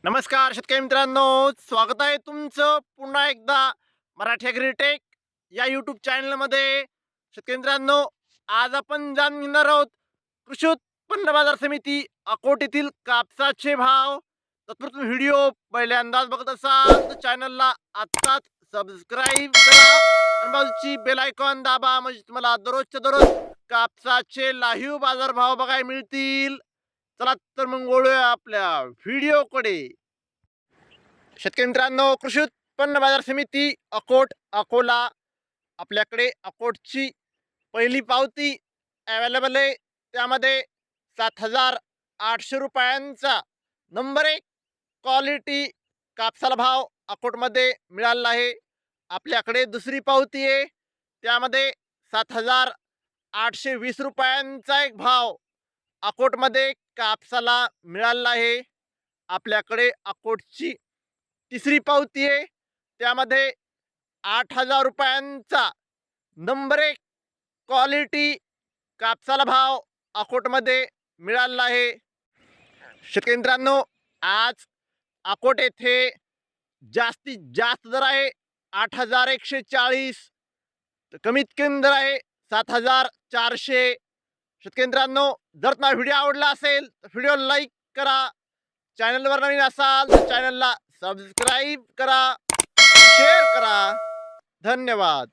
नमस्कार शेतकरी मित्रांनो, स्वागत आहे तुमचं पुन्हा एकदा मराठी ॲग्रीटेक या यूट्यूब चॅनलमध्ये. शेतकरी मित्रांनो, आज आपण जाणून घेणार आहोत कृषी उत्पन्न बाजार समिती अकोट येथील कापसाचे भाव. तत्पूर्वी व्हिडिओ पहिल्यांदाच बघत असाल तर चॅनलला आत्ताच सबस्क्राईब करा आणि बाजूची बेल आयकॉन दाबा, म्हणजे तुम्हाला दररोजच्या दररोज कापसाचे लाईव्ह बाजारभाव बघायला मिळतील. चला तर मग वळूया आपल्या व्हिडिओकडे. शेतकरी मित्रांनो, कृषी उत्पन्न बाजार समिती अकोट अकोला, आपल्याकडे अकोटची पहिली पावती अवेलेबल आहे. त्यामध्ये 7,800 रुपयांचा नंबर 1 क्वालिटी कापसाला भाव अकोटमध्ये मिळाला आहे. आपल्याकडे दुसरी पावती आहे, त्यामध्ये 7,820 रुपयांचा एक भाव अकोटमध्ये कापसाला मिळाला आहे. आपल्याकडे अकोटची तिसरी पावती आहे, त्यामध्ये 8,000 रुपयांचा नंबर 1 क्वालिटी कापसाला भाव अकोटमध्ये मिळाला आहे. शेतकरी मित्रांनो, आज अकोट येथे जास्तीत जास्त दर आहे 8,140, तर कमीत कमी दर आहे 7,400. शेतकरी मित्रांनो, जर तुम्हाला व्हिडिओ आवडला असेल तर व्हिडिओ लाईक करा, चॅनलवर नवीन असाल तर चॅनलला सबस्क्राईब करा, शेअर करा. धन्यवाद.